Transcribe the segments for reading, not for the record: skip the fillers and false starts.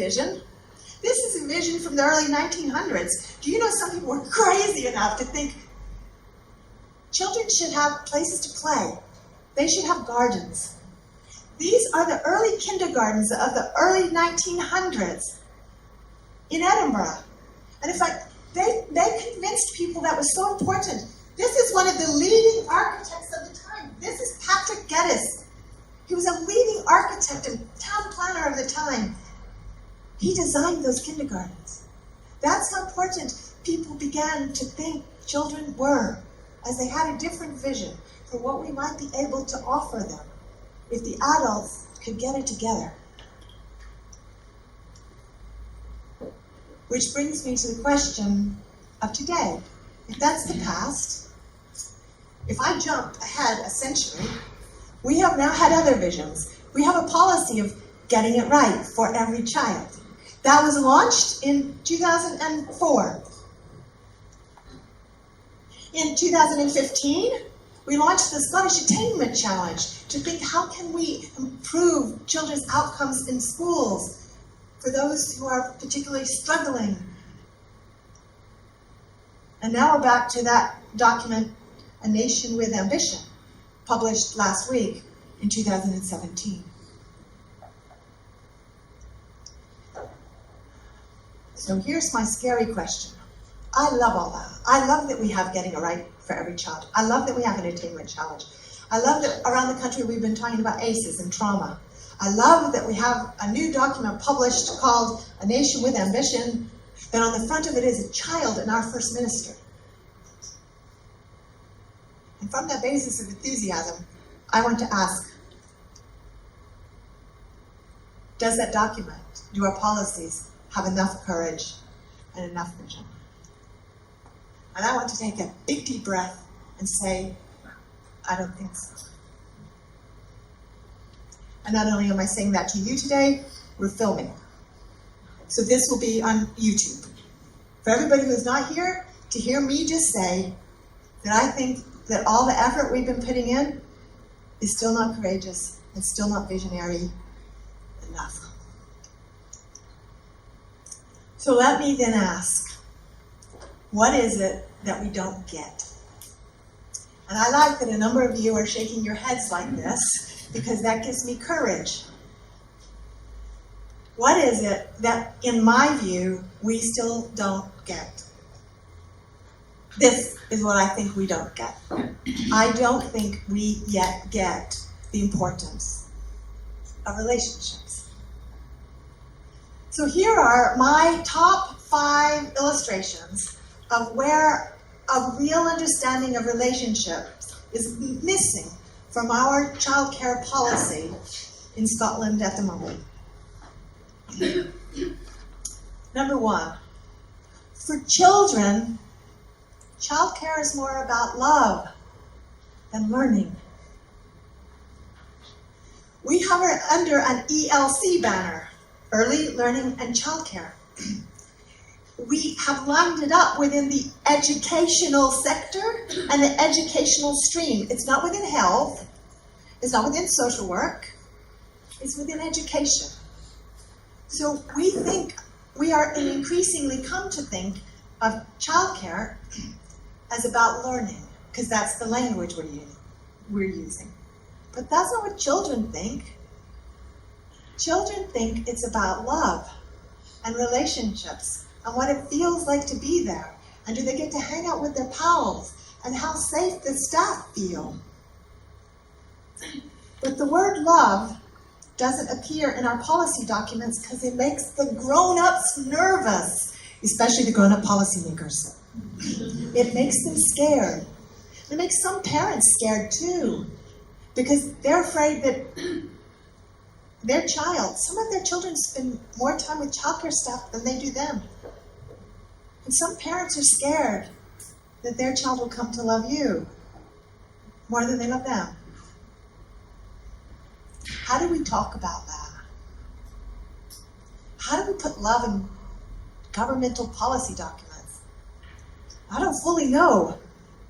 vision. This is a vision from the early 1900s. Do you know some people were crazy enough to think children should have places to play? They should have gardens. These are the early kindergartens of the early 1900s in Edinburgh. And in fact, they convinced people that was so important. This is one of the leading architects of the time. This is Patrick Geddes. He was a leading architect and town planner of the time. He designed those kindergartens. That's how important people began to think children were, as they had a different vision for what we might be able to offer them if the adults could get it together. Which brings me to the question of today. If that's the past, if I jump ahead a century, we have now had other visions. We have a policy of getting it right for every child. That was launched in 2004. In 2015, we launched the Scottish Attainment Challenge to think, how can we improve children's outcomes in schools for those who are particularly struggling? And now we're back to that document, A Nation with Ambition, published last week in 2017. So here's my scary question. I love all that. I love that we have getting it right for every child. I love that we have an attainment challenge. I love that around the country we've been talking about ACEs and trauma. I love that we have a new document published called A Nation with Ambition, and on the front of it is a child and our first minister. And from that basis of enthusiasm, I want to ask, does that document, do our policies have enough courage and enough vision? And I want to take a big deep breath and say, I don't think so. And not only am I saying that to you today, we're filming. So this will be on YouTube. For everybody who's not here, to hear me just say that I think that all the effort we've been putting in is still not courageous and still not visionary enough. So let me then ask, what is it that we don't get? And I like that a number of you are shaking your heads like this, because that gives me courage. What is it that, in my view, we still don't get? This is what I think we don't get. I don't think we yet get the importance of relationships. So here are my top 5 illustrations of where a real understanding of relationships is missing from our childcare policy in Scotland at the moment. Number 1, for children, childcare is more about love than learning. We hover under an ELC banner, Early Learning and Childcare. We have lined it up within the educational sector and the educational stream. It's not within health, it's not within social work, it's within education. So we are increasingly come to think of childcare as about learning, because that's the language we're using. But that's not what children think. Children think it's about love and relationships and what it feels like to be there. And do they get to hang out with their pals and how safe the staff feel. But the word love doesn't appear in our policy documents because it makes the grown-ups nervous, especially the grown-up policymakers. It makes them scared. It makes some parents scared too, because they're afraid that some of their children spend more time with childcare staff than they do them. And some parents are scared that their child will come to love you more than they love them. How do we talk about that? How do we put love in governmental policy documents? I don't fully know,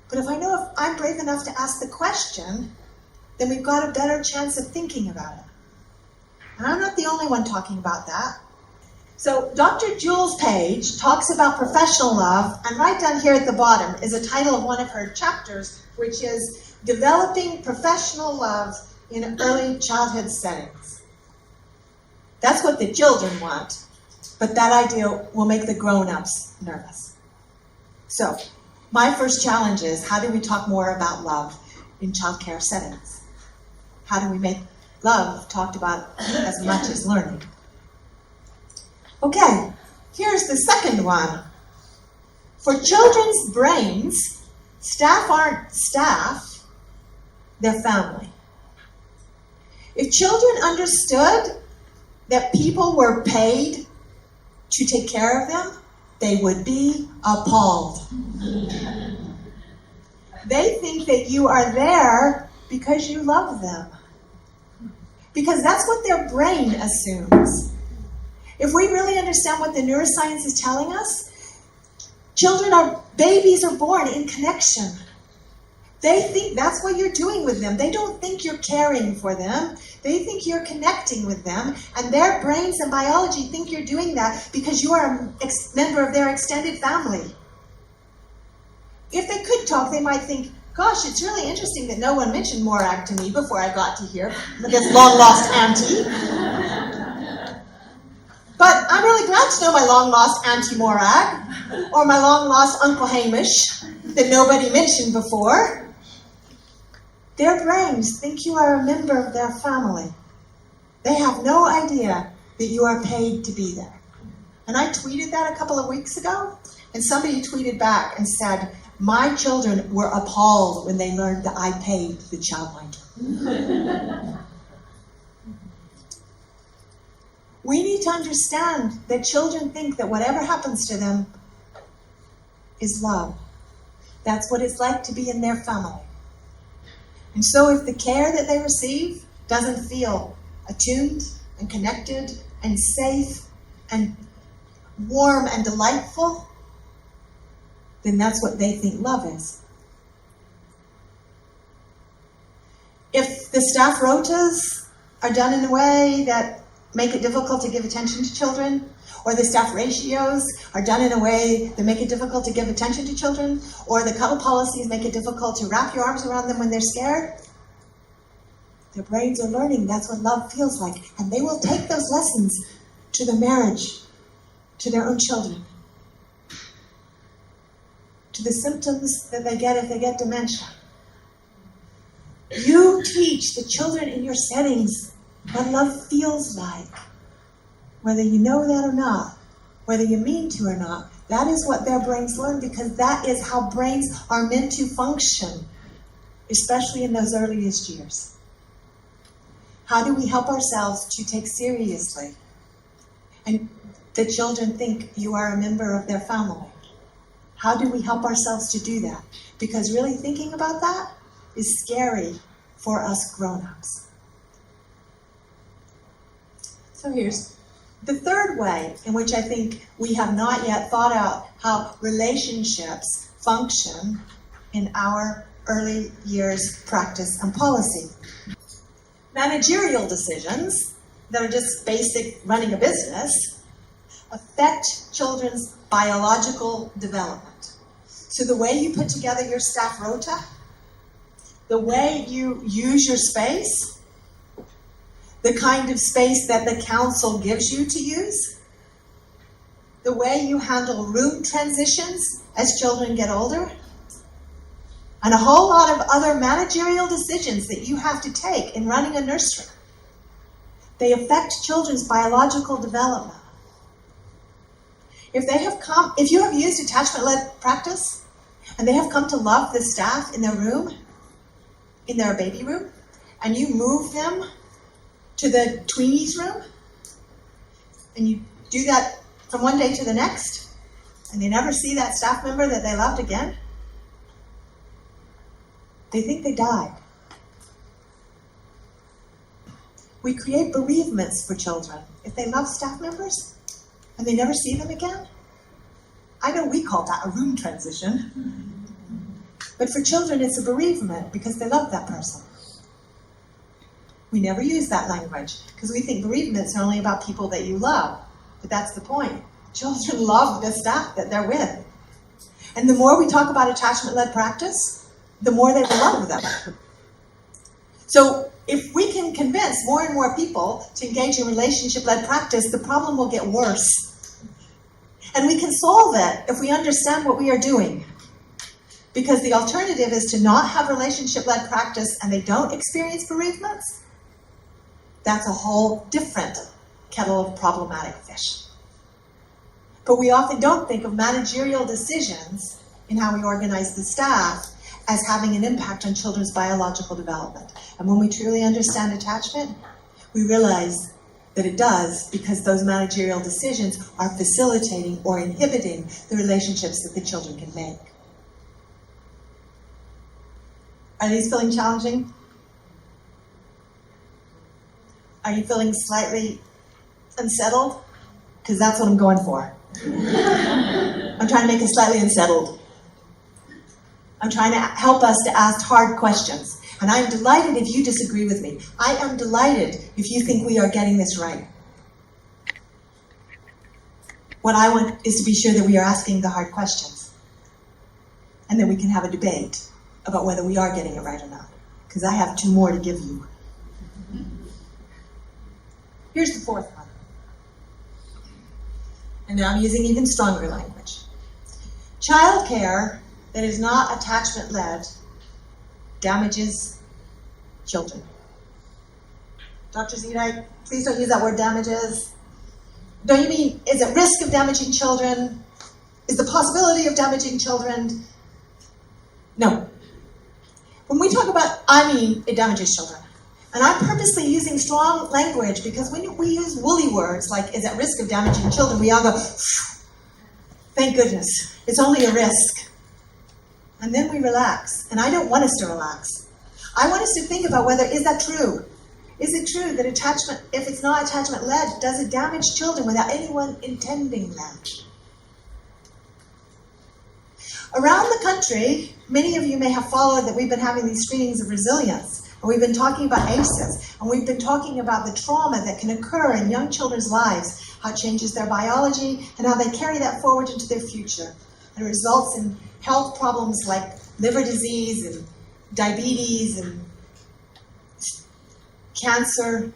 but if I'm brave enough to ask the question, then we've got a better chance of thinking about it. And I'm not the only one talking about that. So Dr. Jules Page talks about professional love, and right down here at the bottom is a title of one of her chapters, which is Developing Professional Love in Early Childhood Settings. That's what the children want, but that idea will make the grown-ups nervous. So, my first challenge is, how do we talk more about love in childcare settings? How do we make love talked about as much as learning? Okay, here's the second one. For children's brains, staff aren't staff, they're family. If children understood that people were paid to take care of them, they would be appalled. They think that you are there because you love them. Because that's what their brain assumes. If we really understand what the neuroscience is telling us, babies are born in connection. They think that's what you're doing with them. They don't think you're caring for them. They think you're connecting with them, and their brains and biology think you're doing that because you are a member of their extended family. If they could talk, they might think, gosh, it's really interesting that no one mentioned Morag to me before I got to here, this long-lost auntie. But I'm really glad to know my long-lost Auntie Morag, or my long-lost Uncle Hamish, that nobody mentioned before. Their brains think you are a member of their family. They have no idea that you are paid to be there. And I tweeted that a couple of weeks ago, and somebody tweeted back and said, my children were appalled when they learned that I paid the childminder. We need to understand that children think that whatever happens to them is love. That's what it's like to be in their family. And so if the care that they receive doesn't feel attuned and connected and safe and warm and delightful, then that's what they think love is. If the staff rotas are done in a way that make it difficult to give attention to children, or the staff ratios are done in a way that make it difficult to give attention to children, or the cuddle policies make it difficult to wrap your arms around them when they're scared, their brains are learning that's what love feels like, and they will take those lessons to the marriage, to their own children, to the symptoms that they get if they get dementia. You teach the children in your settings what love feels like. Whether you know that or not, whether you mean to or not, that is what their brains learn, because that is how brains are meant to function, especially in those earliest years. How do we help ourselves to take seriously and the children think you are a member of their family? How do we help ourselves to do that? Because really thinking about that is scary for us grown-ups. So here's the third way in which I think we have not yet thought out how relationships function in our early years practice and policy. Managerial decisions that are just basic running a business affect children's biological development. So the way you put together your staff rota, the way you use your space, the kind of space that the council gives you to use, the way you handle room transitions as children get older, and a whole lot of other managerial decisions that you have to take in running a nursery. They affect children's biological development. If you have used attachment-led practice, and they have come to love the staff in their room, in their baby room, and you move them to the tweenies room, and you do that from one day to the next, and they never see that staff member that they loved again, they think they died. We create bereavements for children. If they love staff members and they never see them again, I know we call that a room transition, but for children it's a bereavement because they love that person. We never use that language because we think bereavements are only about people that you love. But that's the point. Children love the staff that they're with. And the more we talk about attachment-led practice, the more they will love them. So if we can convince more and more people to engage in relationship-led practice, the problem will get worse. And we can solve it if we understand what we are doing. Because the alternative is to not have relationship-led practice and they don't experience bereavements. That's a whole different kettle of problematic fish. But we often don't think of managerial decisions in how we organize the staff as having an impact on children's biological development. And when we truly understand attachment, we realize that it does, because those managerial decisions are facilitating or inhibiting the relationships that the children can make. Are these feeling challenging? Are you feeling slightly unsettled? Because that's what I'm going for. I'm trying to make us slightly unsettled. I'm trying to help us to ask hard questions. And I'm delighted if you disagree with me. I am delighted if you think we are getting this right. What I want is to be sure that we are asking the hard questions. And then we can have a debate about whether we are getting it right or not. Because I have 2 more to give you. Here's the 4th one. And now I'm using even stronger language. Childcare that is not attachment-led damages children. Dr. Zeedyk, please don't use that word damages. Don't you mean, is it risk of damaging children? Is the possibility of damaging children? No. When we talk about, I mean, it damages children. And I'm purposely using strong language because when we use woolly words like is at risk of damaging children, we all go, thank goodness, it's only a risk. And then we relax. And I don't want us to relax. I want us to think about whether, is that true? Is it true that attachment, if it's not attachment-led, does it damage children without anyone intending that? Around the country, many of you may have followed that we've been having these screenings of resilience. And we've been talking about ACEs, and we've been talking about the trauma that can occur in young children's lives, how it changes their biology, and how they carry that forward into their future. And it results in health problems like liver disease and diabetes and cancer,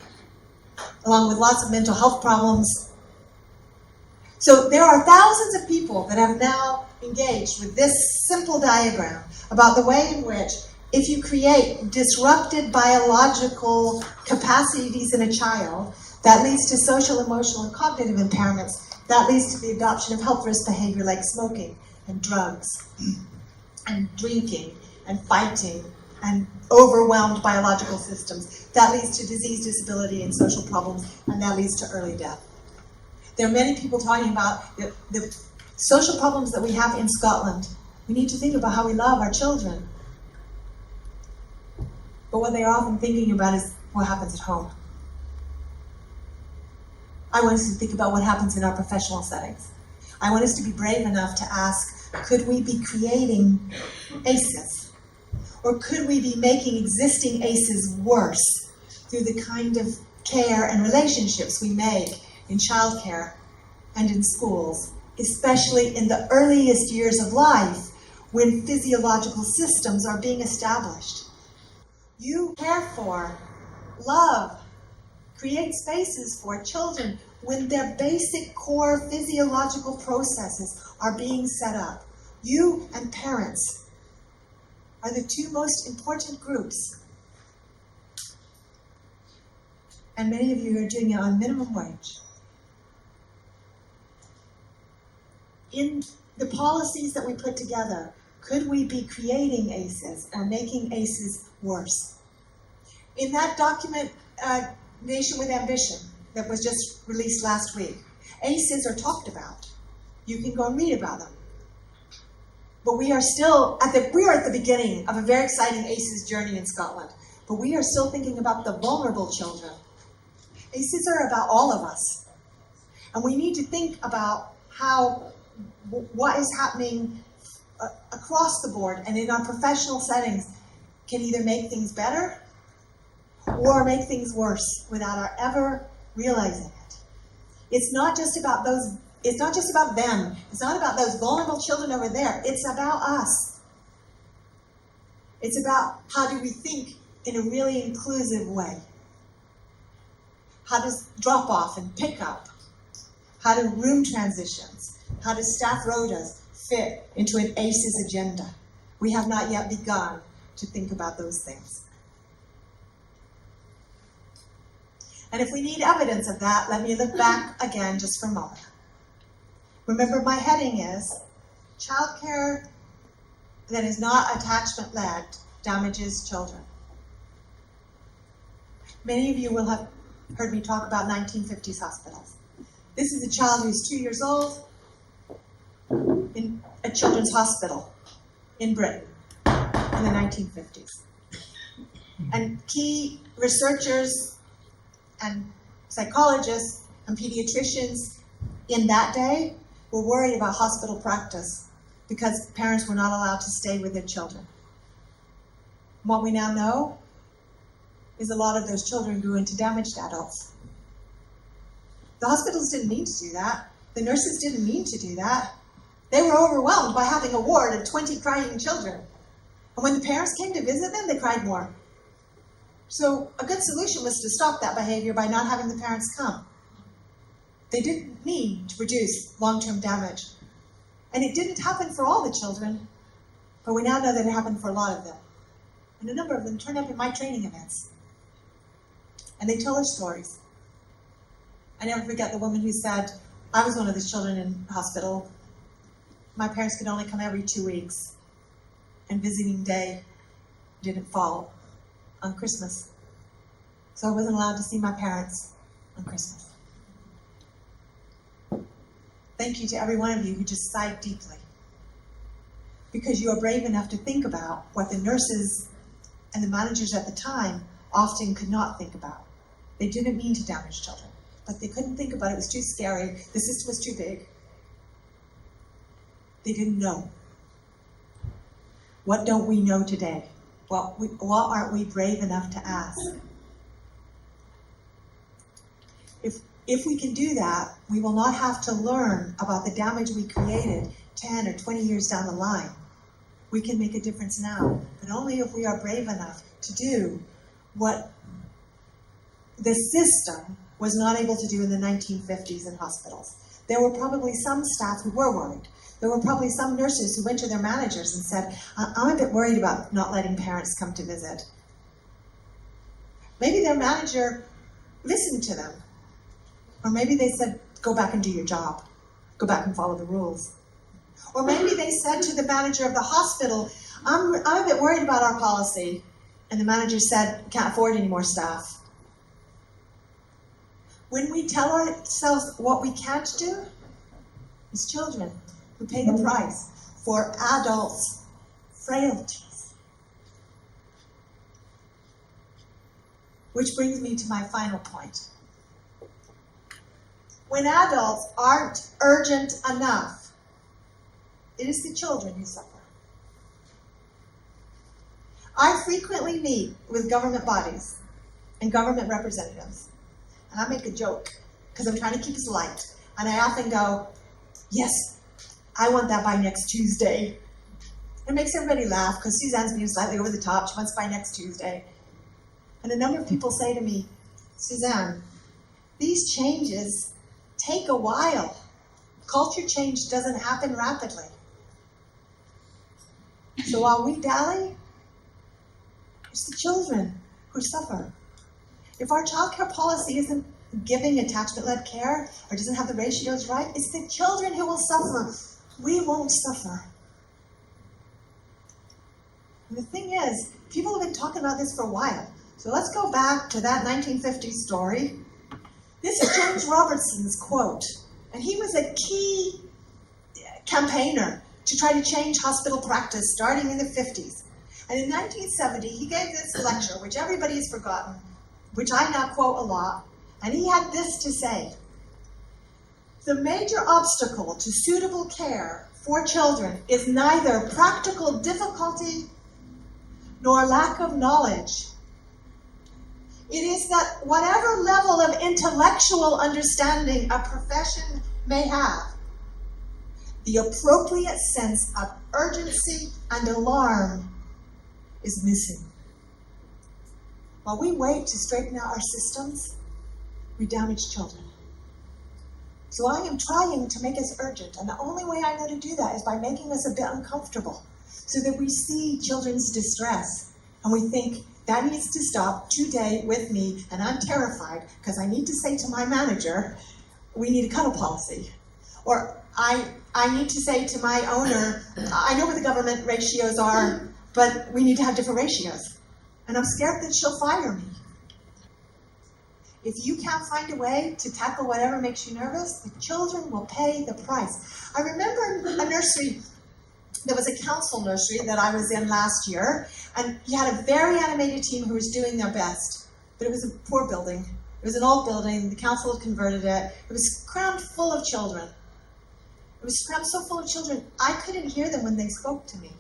along with lots of mental health problems. So there are thousands of people that have now engaged with this simple diagram about the way in which if you create disrupted biological capacities in a child, that leads to social, emotional, and cognitive impairments. That leads to the adoption of health risk behavior like smoking and drugs and drinking and fighting and overwhelmed biological systems. That leads to disease, disability, and social problems, and that leads to early death. There are many people talking about the social problems that we have in Scotland. We need to think about how we love our children. But what they're often thinking about is what happens at home. I want us to think about what happens in our professional settings. I want us to be brave enough to ask, could we be creating ACEs? Or could we be making existing ACEs worse through the kind of care and relationships we make in childcare and in schools, especially in the earliest years of life when physiological systems are being established? You care for, love, create spaces for children when their basic core physiological processes are being set up. You and parents are the 2 most important groups. And many of you are doing it on minimum wage. In the policies that we put together, could we be creating ACEs or making ACEs worse? In that document, Nation with Ambition, that was just released last week, ACEs are talked about. You can go and read about them. But we are still at the beginning of a very exciting ACEs journey in Scotland. But we are still thinking about the vulnerable children. ACEs are about all of us. And we need to think about what is happening across the board and in our professional settings can either make things better or make things worse without our ever realizing it. It's not just about those, it's not just about them. It's not about those vulnerable children over there. It's about us. It's about how do we think in a really inclusive way. How does drop off and pick up? How do room transitions? How does staff rotas fit into an ACEs agenda? We have not yet begun to think about those things. And if we need evidence of that, let me look back again just for a moment. Remember, my heading is childcare that is not attachment-led damages children. Many of you will have heard me talk about 1950s hospitals. This is a child who's 2 years old in a children's hospital in Britain in the 1950s. And key researchers and psychologists and pediatricians in that day were worried about hospital practice because parents were not allowed to stay with their children. What we now know is a lot of those children grew into damaged adults. The hospitals didn't mean to do that. The nurses didn't mean to do that. They were overwhelmed by having a ward of 20 crying children. And when the parents came to visit them, they cried more. So a good solution was to stop that behavior by not having the parents come. They didn't mean to produce long-term damage. And it didn't happen for all the children, but we now know that it happened for a lot of them. And a number of them turned up in my training events. And they tell their stories. I never forget the woman who said, I was one of those children in hospital. My parents could only come every 2 weeks. And visiting day didn't fall on Christmas. So I wasn't allowed to see my parents on Christmas. Thank you to every one of you who just sighed deeply. Because you are brave enough to think about what the nurses and the managers at the time often could not think about. They didn't mean to damage children, but they couldn't think about it. It was too scary. The system was too big. They didn't know. What don't we know today? What aren't we brave enough to ask? If we can do that, we will not have to learn about the damage we created 10 or 20 years down the line. We can make a difference now, but only if we are brave enough to do what the system was not able to do in the 1950s in hospitals. There were probably some staff who were worried. There were probably some nurses who went to their managers and said, I'm a bit worried about not letting parents come to visit. Maybe their manager listened to them. Or maybe they said, go back and do your job. Go back and follow the rules. Or maybe they said to the manager of the hospital, I'm a bit worried about our policy. And the manager said, can't afford any more staff. When we tell ourselves what we can't do, it's children who pay the price for adults' frailties. Which brings me to my final point. When adults aren't urgent enough, it is the children who suffer. I frequently meet with government bodies and government representatives, and I make a joke because I'm trying to keep us light. And I often go, yes, I want that by next Tuesday. It makes everybody laugh because Suzanne's being slightly over the top. She wants by next Tuesday. And a number of people say to me, Suzanne, these changes take a while. Culture change doesn't happen rapidly. So while we dally, it's the children who suffer. If our childcare policy isn't giving attachment-led care or doesn't have the ratios right, it's the children who will suffer. We won't suffer. And the thing is, people have been talking about this for a while. So let's go back to that 1950s story. This is James Robertson's quote, and he was a key campaigner to try to change hospital practice starting in the 50s. And in 1970, he gave this lecture, which everybody has forgotten, which I now quote a lot, and he had this to say: the major obstacle to suitable care for children is neither practical difficulty nor lack of knowledge. It is that whatever level of intellectual understanding a profession may have, the appropriate sense of urgency and alarm is missing. While we wait to straighten out our systems, we damage children. So I am trying to make us urgent, and the only way I know to do that is by making us a bit uncomfortable, so that we see children's distress, and we think, that needs to stop today with me, and I'm terrified, because I need to say to my manager, we need a cuddle policy. Or I need to say to my owner, I know what the government ratios are, but we need to have different ratios. And I'm scared that she'll fire me. If you can't find a way to tackle whatever makes you nervous, the children will pay the price. I remember a nursery, there was a council nursery that I was in last year, and you had a very animated team who was doing their best, but it was a poor building. It was an old building, the council had converted it. It was crammed full of children. It was crammed so full of children, I couldn't hear them when they spoke to me.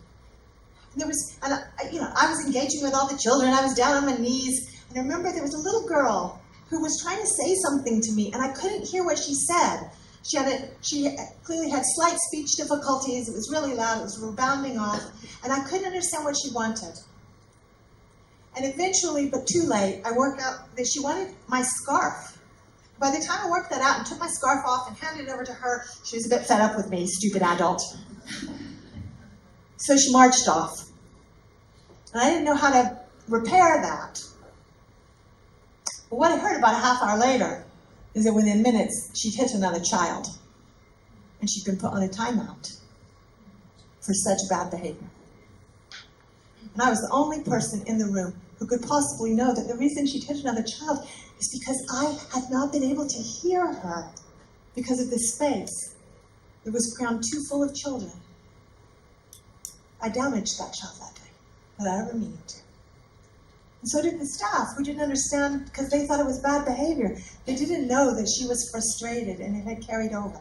And I was engaging with all the children, I was down on my knees, and I remember there was a little girl who was trying to say something to me, and I couldn't hear what she said. She clearly had slight speech difficulties, it was really loud, it was rebounding off, and I couldn't understand what she wanted. And eventually, but too late, I worked out that she wanted my scarf. By the time I worked that out and took my scarf off and handed it over to her, she was a bit fed up with me, stupid adult. So she marched off. And I didn't know how to repair that. But what I heard about a half hour later is that within minutes, she'd hit another child. And she'd been put on a timeout for such bad behavior. And I was the only person in the room who could possibly know that the reason she'd hit another child is because I had not been able to hear her because of the space. It was crammed too full of children. I damaged that child that day without ever meaning to. And so did the staff, who didn't understand because they thought it was bad behavior. They didn't know that she was frustrated and it had carried over.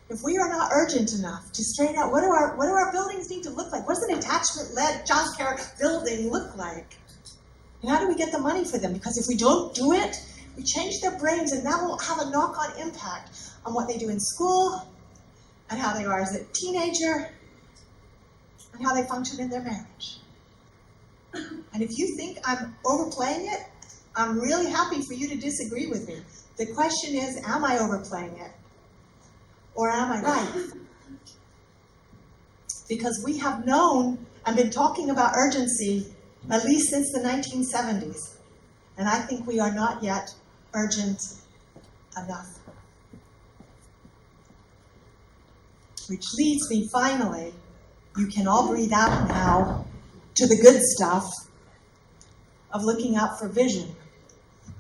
If we are not urgent enough to straighten out, what do our buildings need to look like? What does an attachment-led child care building look like? And how do we get the money for them? Because if we don't do it, we change their brains, and that will have a knock-on impact on what they do in school, and how they are as a teenager, and how they function in their marriage. And if you think I'm overplaying it, I'm really happy for you to disagree with me. The question is, am I overplaying it? Or am I right? Because we have known and been talking about urgency at least since the 1970s. And I think we are not yet urgent enough. Which leads me finally, you can all breathe out now, to the good stuff of looking out for vision.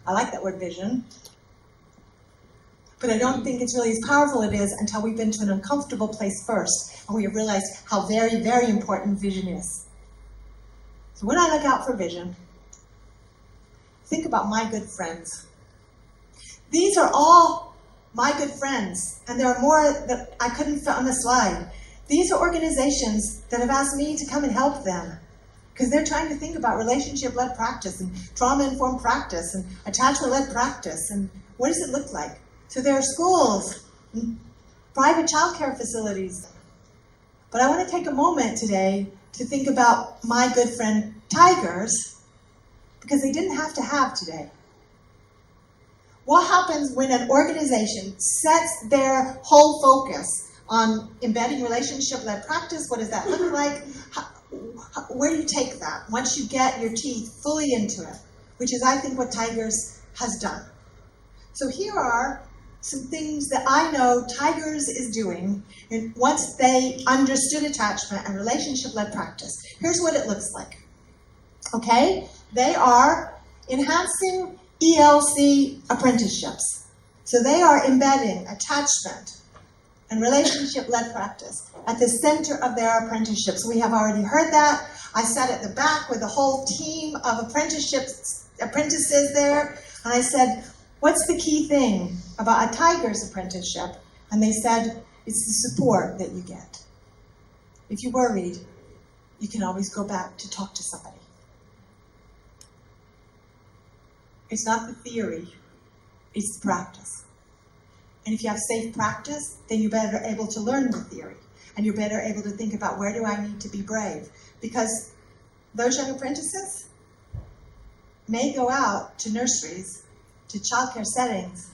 I like that word vision. But I don't think it's really as powerful as it is until we've been to an uncomfortable place first, and we have realized how very, very important vision is. So when I look out for vision, think about my good friends. These are all my good friends, and there are more that I couldn't fit on the slide. These are organizations that have asked me to come and help them, because they're trying to think about relationship-led practice, and trauma-informed practice, and attachment-led practice, and what does it look like? So there are schools, and private childcare facilities. But I want to take a moment today to think about my good friend TIGERS, because they didn't have to have today. What happens when an organization sets their whole focus on embedding relationship-led practice? What does that look like? Where do you take that once you get your teeth fully into it? Which is, I think, what TIGERS has done. So here are some things that I know TIGERS is doing once they understood attachment and relationship-led practice. Here's what it looks like. Okay? They are enhancing ELC apprenticeships. So they are embedding attachment and relationship-led practice at the center of their apprenticeships. We have already heard that. I sat at the back with a whole team of apprentices there, and I said, what's the key thing about a TIGERS apprenticeship? And they said, it's the support that you get. If you're worried, you can always go back to talk to somebody. It's not the theory, it's the practice. And if you have safe practice, then you're better able to learn the theory. And you're better able to think about, where do I need to be brave? Because those young apprentices may go out to nurseries, to childcare settings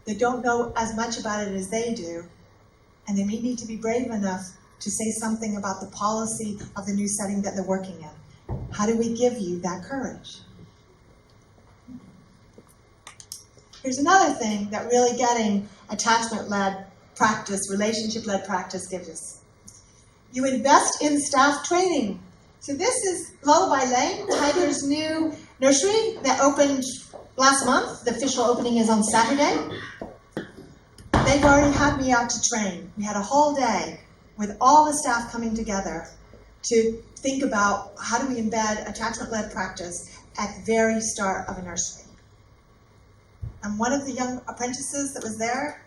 that don't know as much about it as they do, and they may need to be brave enough to say something about the policy of the new setting that they're working in. How do we give you that courage? Here's another thing that really getting attachment-led practice, relationship-led practice gives us. You invest in staff training. So this is Lullaby Lane, Tiger's new nursery that opened last month. The official opening is on Saturday. They've already had me out to train. We had a whole day with all the staff coming together to think about, how do we embed attachment-led practice at the very start of a nursery. And one of the young apprentices that was there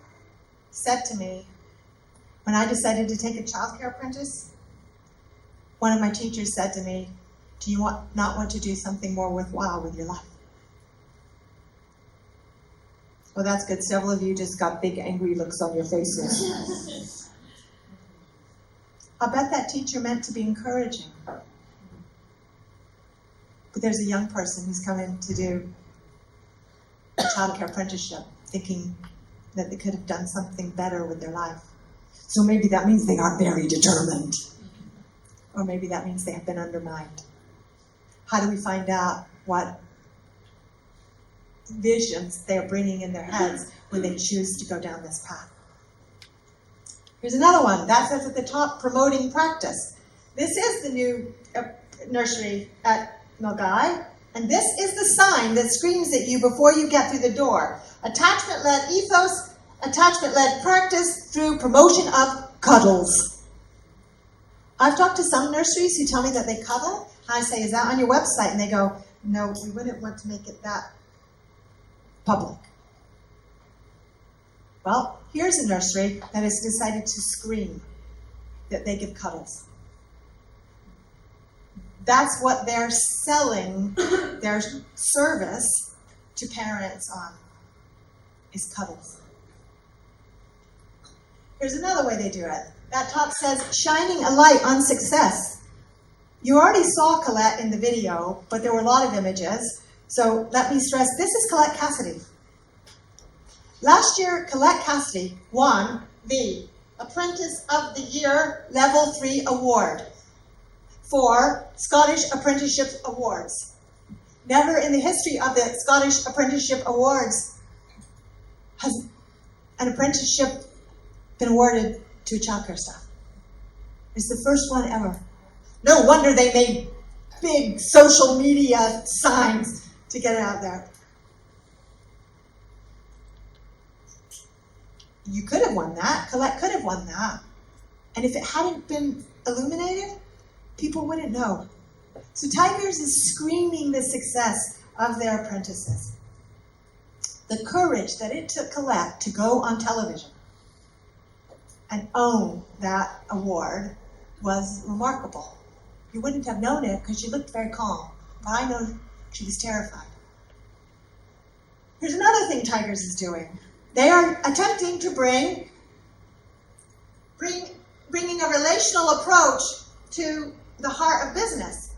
said to me, when I decided to take a childcare apprentice, one of my teachers said to me, do you not want to do something more worthwhile with your life? Well, that's good. Several of you just got big angry looks on your faces. I bet that teacher meant to be encouraging. But there's a young person who's come in to do a childcare apprenticeship, thinking that they could have done something better with their life. So maybe that means they aren't very determined. Or maybe that means they have been undermined. How do we find out what visions they're bringing in their heads when they choose to go down this path? Here's another one. That says at the top, promoting practice. This is the new nursery at Nogai. And this is the sign that screams at you before you get through the door. Attachment-led ethos, attachment-led practice through promotion of cuddles. I've talked to some nurseries who tell me that they cuddle. I say, is that on your website? And they go, no, we wouldn't want to make it that public. Well, here's a nursery that has decided to scream that they give cuddles. That's what they're selling their service to parents on, is cuddles. Here's another way they do it. That top says, shining a light on success. You already saw Colette in the video, but there were a lot of images. So let me stress, this is Colette Cassidy. Last year, Colette Cassidy won the Apprentice of the Year Level 3 award for Scottish Apprenticeship Awards. Never in the history of the Scottish Apprenticeship Awards has an apprenticeship been awarded to childcare staff. It's the first one ever. No wonder they made big social media signs to get it out there. You could have won that. Colette could have won that. And if it hadn't been illuminated, people wouldn't know. So Tigers is screaming the success of their apprentices. The courage that it took Colette to go on television and own that award was remarkable. You wouldn't have known it because she looked very calm, but I know she was terrified. Here's another thing Tigers is doing. They are attempting to bringing a relational approach to the heart of business.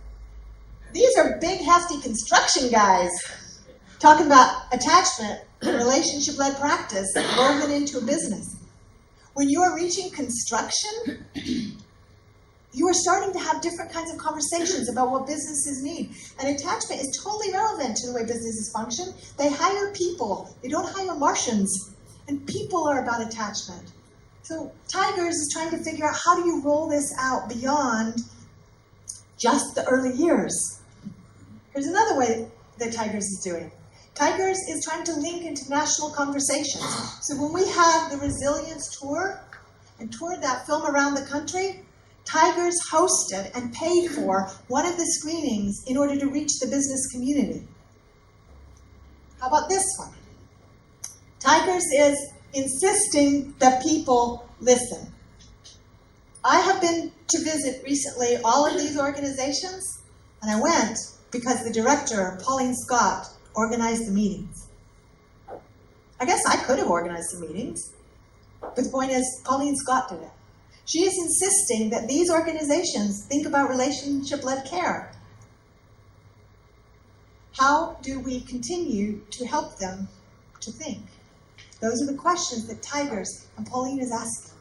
These are big, hefty construction guys talking about attachment and relationship-led practice woven into a business. When you are reaching construction, you are starting to have different kinds of conversations about what businesses need. And attachment is totally relevant to the way businesses function. They hire people. They don't hire Martians. And people are about attachment. So Tigers is trying to figure out, how do you roll this out beyond just the early years? Here's another way that Tigers is doing. Tigers is trying to link international conversations. So when we had the Resilience Tour and toured that film around the country, Tigers hosted and paid for one of the screenings in order to reach the business community. How about this one? Tigers is insisting that people listen. I have been to visit recently all of these organizations, and I went because the director, Pauline Scott, organize the meetings. I guess I could have organized the meetings, but the point is, Pauline Scott did it. She is insisting that these organizations think about relationship-led care. How do we continue to help them to think? Those are the questions that TIGERS and Pauline is asking.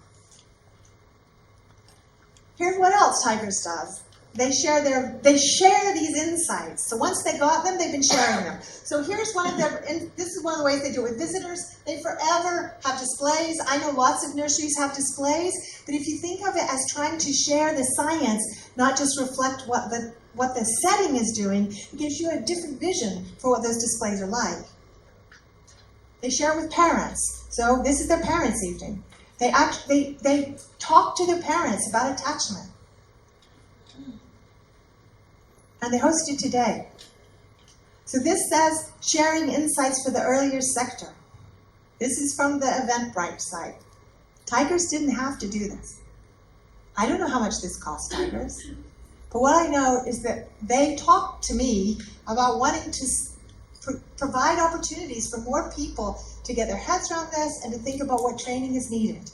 Here's what else TIGERS does. They share these insights. So once they got them, they've been sharing them. So here's one of their, and this is one of the ways they do it with visitors. They forever have displays. I know lots of nurseries have displays, but if you think of it as trying to share the science, not just reflect what the setting is doing, it gives you a different vision for what those displays are like. They share with parents. So this is their parents' evening. They talk to their parents about attachment. And they host it today. So this says sharing insights for the earlier sector. This is from the Eventbrite site. TIGERS didn't have to do this. I don't know how much this cost TIGERS, but what I know is that they talked to me about wanting to provide opportunities for more people to get their heads around this and to think about what training is needed.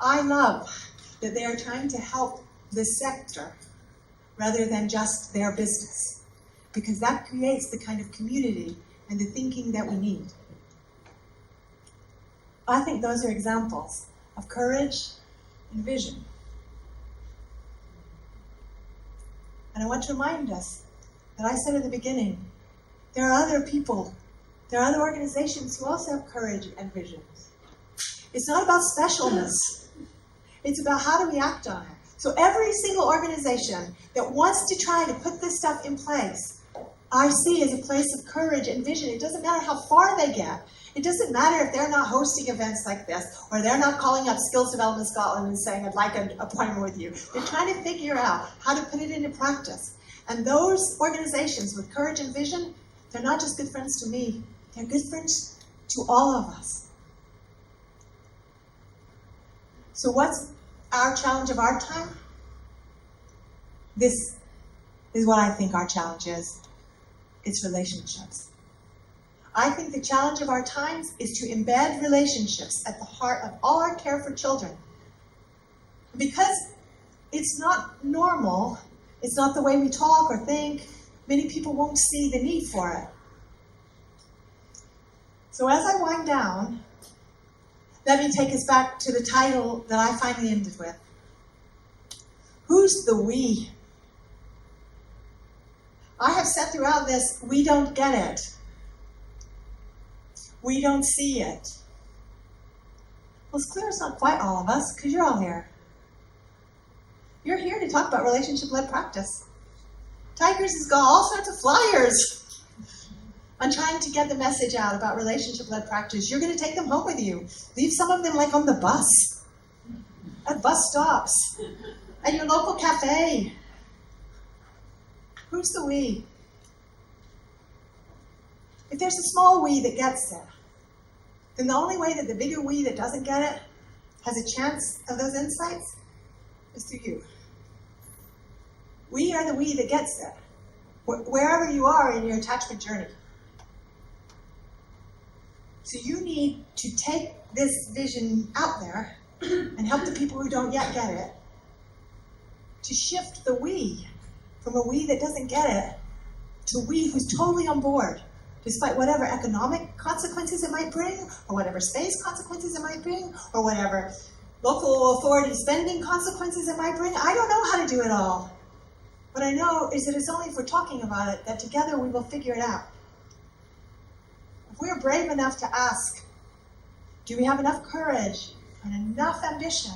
I love that they are trying to help the sector rather than just their business, because that creates the kind of community and the thinking that we need. I think those are examples of courage and vision. And I want to remind us that I said at the beginning, there are other people, there are other organizations who also have courage and vision. It's not about specialness. It's about how do we act on it. So every single organization that wants to try to put this stuff in place, I see as a place of courage and vision. It doesn't matter how far they get. It doesn't matter if they're not hosting events like this, or they're not calling up Skills Development Scotland and saying, I'd like an appointment with you. They're trying to figure out how to put it into practice. And those organizations with courage and vision, they're not just good friends to me, they're good friends to all of us. So what's our challenge of our time? This is what I think our challenge is. It's relationships. I think the challenge of our times is to embed relationships at the heart of all our care for children. Because it's not normal, it's not the way we talk or think, many people won't see the need for it. So as I wind down, let me take us back to the title that I finally ended with. Who's the we? I have said throughout this, we don't get it. We don't see it. Well, it's clear it's not quite all of us, because you're all here. You're here to talk about relationship-led practice. TIGERS has got all sorts of flyers on trying to get the message out about relationship-led practice. You're going to take them home with you. Leave some of them like on the bus, at bus stops, at your local cafe. Who's the we? If there's a small we that gets it, then the only way that the bigger we that doesn't get it has a chance of those insights is through you. We are the we that gets it, wherever you are in your attachment journey. So you need to take this vision out there and help the people who don't yet get it to shift the we from a we that doesn't get it to a we who's totally on board, despite whatever economic consequences it might bring, or whatever space consequences it might bring, or whatever local authority spending consequences it might bring. I don't know how to do it all. What I know is that it's only if we're talking about it that together we will figure it out. If we're brave enough to ask, do we have enough courage and enough ambition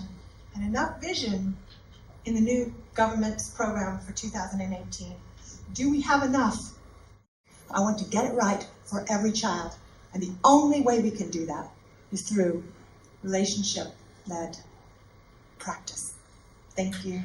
and enough vision in the new government's program for 2018? Do we have enough? I want to get it right for every child. And the only way we can do that is through relationship-led practice. Thank you.